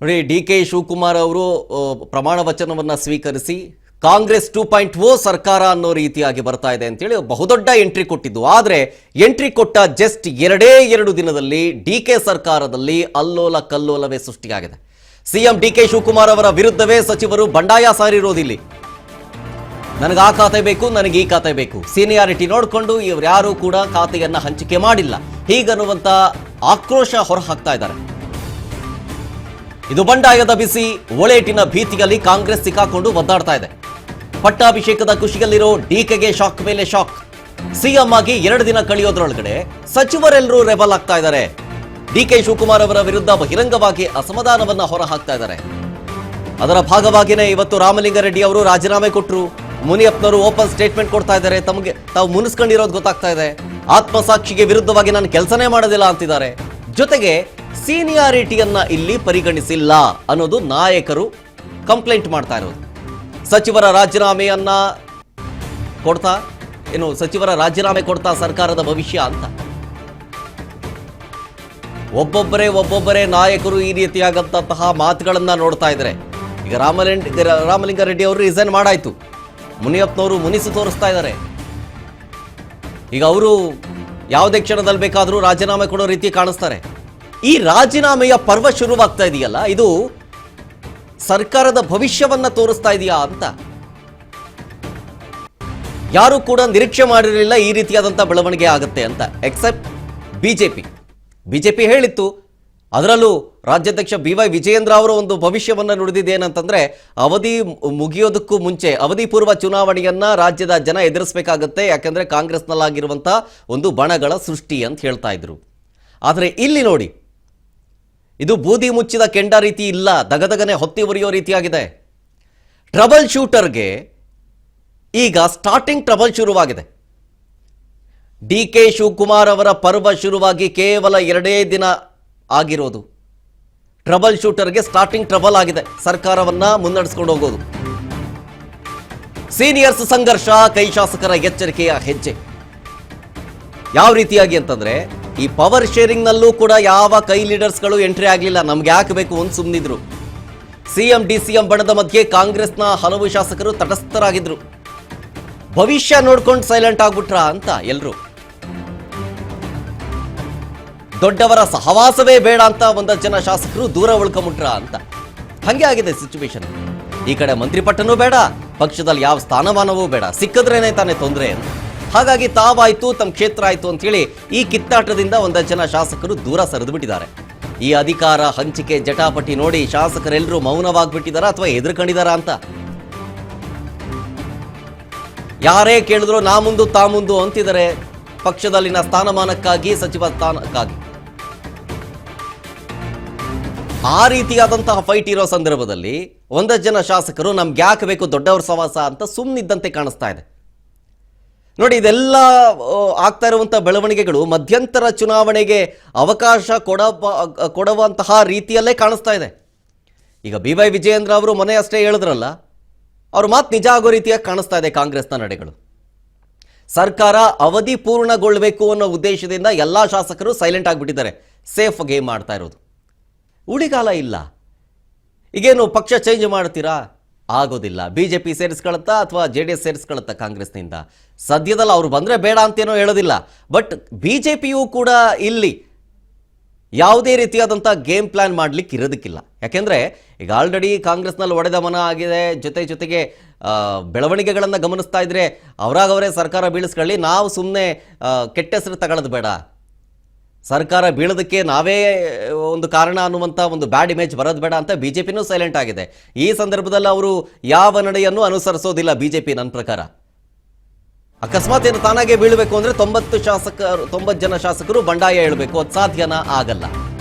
ನೋಡಿ, ಡಿ.ಕೆ. ಶಿವಕುಮಾರ್ ಅವರು ಪ್ರಮಾಣ ವಚನವನ್ನು ಸ್ವೀಕರಿಸಿ ಕಾಂಗ್ರೆಸ್ 2.0 ಸರ್ಕಾರ ಅನ್ನೋ ರೀತಿಯಾಗಿ ಬರ್ತಾ ಇದೆ ಅಂತೇಳಿ ಬಹುದೊಡ್ಡ ಎಂಟ್ರಿ ಕೊಟ್ಟಿದ್ದು. ಆದರೆ ಎಂಟ್ರಿ ಕೊಟ್ಟ ಜಸ್ಟ್ ಎರಡು ದಿನದಲ್ಲಿ ಡಿ.ಕೆ. ಸರ್ಕಾರದಲ್ಲಿ ಅಲ್ಲೋಲ ಕಲ್ಲೋಲವೇ ಸೃಷ್ಟಿಯಾಗಿದೆ. ಸಿಎಂ ಡಿ.ಕೆ. ಶಿವಕುಮಾರ್ ಅವರ ವಿರುದ್ಧವೇ ಸಚಿವರು ಬಂಡಾಯ ಸಾರಿರೋದಿಲ್ಲಿ. ನನಗೆ ಆ ಖಾತೆ ಬೇಕು, ನನಗೆ ಈ ಖಾತೆ ಬೇಕು, ಸೀನಿಯಾರಿಟಿ ನೋಡಿಕೊಂಡು ಇವರು ಯಾರೂ ಕೂಡ ಖಾತೆಯನ್ನು ಹಂಚಿಕೆ ಮಾಡಿಲ್ಲ ಹೀಗನ್ನುವಂಥ ಆಕ್ರೋಶ ಹೊರಹಾಕ್ತಾ ಇದ್ದಾರೆ. ಇದು ಬಂಡಾಯದ ಬಿಸಿ. ಒಳೇಟಿನ ಭೀತಿಯಲ್ಲಿ ಕಾಂಗ್ರೆಸ್ ಸಿಕ್ಕಾಕೊಂಡು ಒದ್ದಾಡ್ತಾ ಇದೆ. ಪಟ್ಟಾಭಿಷೇಕದ ಖುಷಿಯಲ್ಲಿರೋ ಡಿಕೆಗೆ ಶಾಕ್ ಮೇಲೆ ಶಾಕ್. ಸಿಎಂ ಆಗಿ 2 ದಿನ ಕಳೆಯೋದ್ರೊಳಗಡೆ ಸಚಿವರೆಲ್ಲರೂ ರೆಬಲ್ ಆಗ್ತಾ ಇದ್ದಾರೆ. ಡಿ.ಕೆ. ಶಿವಕುಮಾರ್ ಅವರ ವಿರುದ್ಧ ಬಹಿರಂಗವಾಗಿ ಅಸಮಾಧಾನವನ್ನ ಹೊರಹಾಕ್ತಾ ಇದ್ದಾರೆ. ಅದರ ಭಾಗವಾಗಿಯೇ ಇವತ್ತು ರಾಮಲಿಂಗಾರೆಡ್ಡಿ ಅವರು ರಾಜೀನಾಮೆ ಕೊಟ್ಟರು. ಮುನಿಯಪ್ಪನವರು ಓಪನ್ ಸ್ಟೇಟ್ಮೆಂಟ್ ಕೊಡ್ತಾ ಇದ್ದಾರೆ. ತಾವು ಮುನಿಸ್ಕೊಂಡಿರೋದು ಗೊತ್ತಾಗ್ತಾ ಇದೆ. ಆತ್ಮಸಾಕ್ಷಿಗೆ ವಿರುದ್ಧವಾಗಿ ನಾನು ಕೆಲಸನೇ ಮಾಡೋದಿಲ್ಲ ಅಂತಿದ್ದಾರೆ. ಜೊತೆಗೆ ಸೀನಿಯಾರಿಟಿಯನ್ನ ಇಲ್ಲಿ ಪರಿಗಣಿಸಿಲ್ಲ ಅನ್ನೋದು ನಾಯಕರು ಕಂಪ್ಲೇಂಟ್ ಮಾಡ್ತಾ ಇರೋದು. ಸಚಿವರ ರಾಜೀನಾಮೆಯನ್ನ ಕೊಡ್ತಾ ಸರ್ಕಾರದ ಭವಿಷ್ಯ ಅಂತ ಒಬ್ಬೊಬ್ಬರೇ ನಾಯಕರು ಈ ರೀತಿಯಾದಂತಹ ಮಾತುಗಳನ್ನ ನೋಡ್ತಾ ಇದ್ದಾರೆ. ಈಗ ರಾಮಲಿಂಗಾರೆಡ್ಡಿ ಅವರು ರಿಸೈನ್ ಮಾಡಾಯ್ತು. ಮುನಿಯಪ್ಪನವರು ಮುನಿಸು ತೋರಿಸ್ತಾ ಇದ್ದಾರೆ. ಈಗ ಅವರು ಯಾವುದೇ ಕ್ಷಣದಲ್ಲಿ ಬೇಕಾದರೂ ರಾಜೀನಾಮೆ ಕೊಡೋ ರೀತಿ ಕಾಣಿಸ್ತಾರೆ. ಈ ರಾಜೀನಾಮೆಯ ಪರ್ವ ಶುರುವಾಗ್ತಾ ಇದೆಯಲ್ಲ, ಇದು ಸರ್ಕಾರದ ಭವಿಷ್ಯವನ್ನ ತೋರಿಸ್ತಾ ಇದೆಯಾ ಅಂತ ಯಾರು ಕೂಡ ನಿರೀಕ್ಷೆ ಮಾಡಿರಲಿಲ್ಲ ಈ ರೀತಿಯಾದಂಥ ಬೆಳವಣಿಗೆ ಆಗುತ್ತೆ ಅಂತ. ಎಕ್ಸೆಪ್ಟ್ ಬಿಜೆಪಿ ಹೇಳಿತ್ತು. ಅದರಲ್ಲೂ ರಾಜ್ಯಾಧ್ಯಕ್ಷ BY ವಿಜಯೇಂದ್ರ ಅವರ ಒಂದು ಭವಿಷ್ಯವನ್ನು ನುಡಿದಿದ್ದೇನಂತಂದ್ರೆ, ಅವಧಿ ಮುಗಿಯೋದಕ್ಕೂ ಮುಂಚೆ ಅವಧಿ ಪೂರ್ವ ಚುನಾವಣೆಯನ್ನ ರಾಜ್ಯದ ಜನ ಎದುರಿಸಬೇಕಾಗತ್ತೆ, ಯಾಕಂದ್ರೆ ಕಾಂಗ್ರೆಸ್ನಲ್ಲಾಗಿರುವಂಥ ಒಂದು ಬಣಗಳ ಸೃಷ್ಟಿ ಅಂತ ಹೇಳ್ತಾ ಇದ್ರು. ಆದರೆ ಇಲ್ಲಿ ನೋಡಿ, ಇದು ಬೂದಿ ಮುಚ್ಚಿದ ಕೆಂಡ ರೀತಿ ಇಲ್ಲ, ದಗದಗನೆ ಹೊತ್ತಿ ಉರಿಯೋ ರೀತಿಯಾಗಿದೆ. ಟ್ರಬಲ್ ಶೂಟರ್ಗೆ ಈಗ ಸ್ಟಾರ್ಟಿಂಗ್ ಟ್ರಬಲ್ ಶುರುವಾಗಿದೆ. ಡಿ.ಕೆ. ಶಿವಕುಮಾರ್ ಅವರ ಪರ್ವ ಶುರುವಾಗಿ ಕೇವಲ 2 ದಿನ ಆಗಿರೋದು. ಟ್ರಬಲ್ ಶೂಟರ್ಗೆ ಸ್ಟಾರ್ಟಿಂಗ್ ಟ್ರಬಲ್ ಆಗಿದೆ. ಸರ್ಕಾರವನ್ನ ಮುನ್ನಡೆಸ್ಕೊಂಡು ಹೋಗೋದು. ಸೀನಿಯರ್ಸ್ ಸಂಘರ್ಷ, ಕೈ ಶಾಸಕರ ಎಚ್ಚರಿಕೆಯ ಹೆಜ್ಜೆ. ಯಾವ ರೀತಿಯಾಗಿ ಅಂತಂದ್ರೆ, ಈ ಪವರ್ ಶೇರಿಂಗ್ ನಲ್ಲೂ ಕೂಡ ಯಾವ ಕೈ ಲೀಡರ್ಸ್ಗಳು ಎಂಟ್ರಿ ಆಗಲಿಲ್ಲ. ನಮ್ಗೆ ಯಾಕೆ ಬೇಕು ಅಂತ ಸುಮ್ಮನಿದ್ರು. ಸಿಎಂ DCM ಬಣದ ಮಧ್ಯೆ ಕಾಂಗ್ರೆಸ್ನ ಹಲವು ಶಾಸಕರು ತಟಸ್ಥರಾಗಿದ್ರು. ಭವಿಷ್ಯ ನೋಡ್ಕೊಂಡು ಸೈಲೆಂಟ್ ಆಗ್ಬಿಟ್ರ ಅಂತ ಎಲ್ರು. ದೊಡ್ಡವರ ಸಹವಾಸವೇ ಬೇಡ ಅಂತ ಒಂದಷ್ಟು ಜನ ಶಾಸಕರು ದೂರ ಉಳ್ಕೊಂಬಿಟ್ರ ಅಂತ. ಹಂಗೆ ಆಗಿದೆ ಸಿಚುವೇಶನ್. ಈ ಕಡೆ ಮಂತ್ರಿ ಪಟ್ಟನೂ ಬೇಡ, ಪಕ್ಷದಲ್ಲಿ ಯಾವ ಸ್ಥಾನಮಾನವೂ ಬೇಡ, ಸಿಕ್ಕಿದ್ರೇನೆ ತಾನೇ ತೊಂದರೆ ಅಂತ. ಹಾಗಾಗಿ ತಾವಾಯ್ತು, ತಮ್ಮ ಕ್ಷೇತ್ರ ಆಯ್ತು ಅಂತ ಹೇಳಿ ಈ ಕಿತ್ತಾಟದಿಂದ ಒಂದಷ್ಟು ಜನ ಶಾಸಕರು ದೂರ ಸರಿದು ಬಿಟ್ಟಿದ್ದಾರೆ. ಈ ಅಧಿಕಾರ ಹಂಚಿಕೆ ಜಟಾಪಟಿ ನೋಡಿ ಶಾಸಕರೆಲ್ಲರೂ ಮೌನವಾಗ್ಬಿಟ್ಟಿದಾರ ಅಥವಾ ಎದುರುಕೊಂಡಿದಾರ ಅಂತ. ಯಾರೇ ಕೇಳಿದ್ರು ನಾ ಮುಂದು ತಾ ಮುಂದು ಅಂತಿದ್ದಾರೆ. ಪಕ್ಷದಲ್ಲಿನ ಸ್ಥಾನಮಾನಕ್ಕಾಗಿ, ಸಚಿವ ಸ್ಥಾನಕ್ಕಾಗಿ. ಆ ರೀತಿಯಾದಂತಹ ಫೈಟ್ ಇರೋ ಸಂದರ್ಭದಲ್ಲಿ ಒಂದಷ್ಟು ಜನ ಶಾಸಕರು ನಮ್ಗೆ ಯಾಕೆ ಬೇಕು ದೊಡ್ಡವರ ಸವಾಸ ಅಂತ ಸುಮ್ಮನಿದ್ದಂತೆ ಕಾಣಿಸ್ತಾ ಇದೆ. ನೋಡಿ, ಇದೆಲ್ಲ ಆಗ್ತಾ ಇರುವಂಥ ಬೆಳವಣಿಗೆಗಳು ಮಧ್ಯಂತರ ಚುನಾವಣೆಗೆ ಅವಕಾಶ ಕೊಡುವಂತಹ ರೀತಿಯಲ್ಲೇ ಕಾಣಿಸ್ತಾ ಇದೆ. ಈಗ BY ವಿಜಯೇಂದ್ರ ಅವರು ಮೊನ್ನೆ ಅಷ್ಟೇ ಹೇಳಿದ್ರಲ್ಲ, ಅವ್ರ ಮಾತು ನಿಜ ಆಗೋ ರೀತಿಯಾಗಿ ಕಾಣಿಸ್ತಾ ಇದೆ ಕಾಂಗ್ರೆಸ್ನ ನಡೆಗಳು. ಸರ್ಕಾರ ಅವಧಿ ಪೂರ್ಣಗೊಳ್ಳಬೇಕು ಅನ್ನೋ ಉದ್ದೇಶದಿಂದ ಎಲ್ಲ ಶಾಸಕರು ಸೈಲೆಂಟ್ ಆಗಿಬಿಟ್ಟಿದ್ದಾರೆ. ಸೇಫ್ ಗೇಮ್ ಮಾಡ್ತಾ ಇರೋದು. ಉಳಿಗಾಲ ಇಲ್ಲ. ಈಗೇನು ಪಕ್ಷ ಚೇಂಜ್ ಮಾಡ್ತೀರಾ? ಆಗೋದಿಲ್ಲ. ಬಿಜೆಪಿ ಸೇರಿಸ್ಕೊಳುತ್ತಾ ಅಥವಾ JDS ಸೇರಿಸ್ಕೊಳುತ್ತಾ ಕಾಂಗ್ರೆಸ್ನಿಂದ? ಸದ್ಯದಲ್ಲಿ ಅವರು ಬಂದರೆ ಬೇಡ ಅಂತೇನೋ ಹೇಳೋದಿಲ್ಲ. ಬಟ್ ಬಿಜೆಪಿಯೂ ಕೂಡ ಇಲ್ಲಿ ಯಾವುದೇ ರೀತಿಯಾದಂಥ ಗೇಮ್ ಪ್ಲಾನ್ ಮಾಡಲಿಕ್ಕೆ ಇರೋದಕ್ಕಿಲ್ಲ. ಯಾಕೆಂದರೆ ಈಗ ಆಲ್ರೆಡಿ ಕಾಂಗ್ರೆಸ್ನಲ್ಲಿ ಒಡೆದ ಮನ ಆಗಿದೆ. ಜೊತೆಗೆ ಬೆಳವಣಿಗೆಗಳನ್ನು ಗಮನಿಸ್ತಾ ಇದ್ರೆ ಅವರಾಗವರೇ ಸರ್ಕಾರ ಬೀಳಿಸ್ಕೊಳ್ಳಿ, ನಾವು ಸುಮ್ಮನೆ ಕೆಟ್ಟ ಹೆಸರು ತಗೊಳ್ಳೋದು ಬೇಡ, ಸರ್ಕಾರ ಬೀಳೋದಕ್ಕೆ ನಾವೇ ಒಂದು ಕಾರಣ ಅನ್ನುವಂಥ ಒಂದು ಬ್ಯಾಡ್ ಇಮೇಜ್ ಬರೋದು ಬೇಡ ಅಂತ ಬಿಜೆಪಿನೂ ಸೈಲೆಂಟ್ ಆಗಿದೆ. ಈ ಸಂದರ್ಭದಲ್ಲಿ ಅವರು ಯಾವ ನಡೆಯನ್ನು ಅನುಸರಿಸೋದಿಲ್ಲ ಬಿಜೆಪಿ. ನನ್ನ ಪ್ರಕಾರ ಅಕಸ್ಮಾತ್ ಏನು ತಾನಾಗೆ ಬೀಳಬೇಕು ಅಂದರೆ 90 ಜನ ಶಾಸಕರು ಬಂಡಾಯ ಹೇಳಬೇಕು. ಅದು ಸಾಧ್ಯನಾ? ಆಗಲ್ಲ.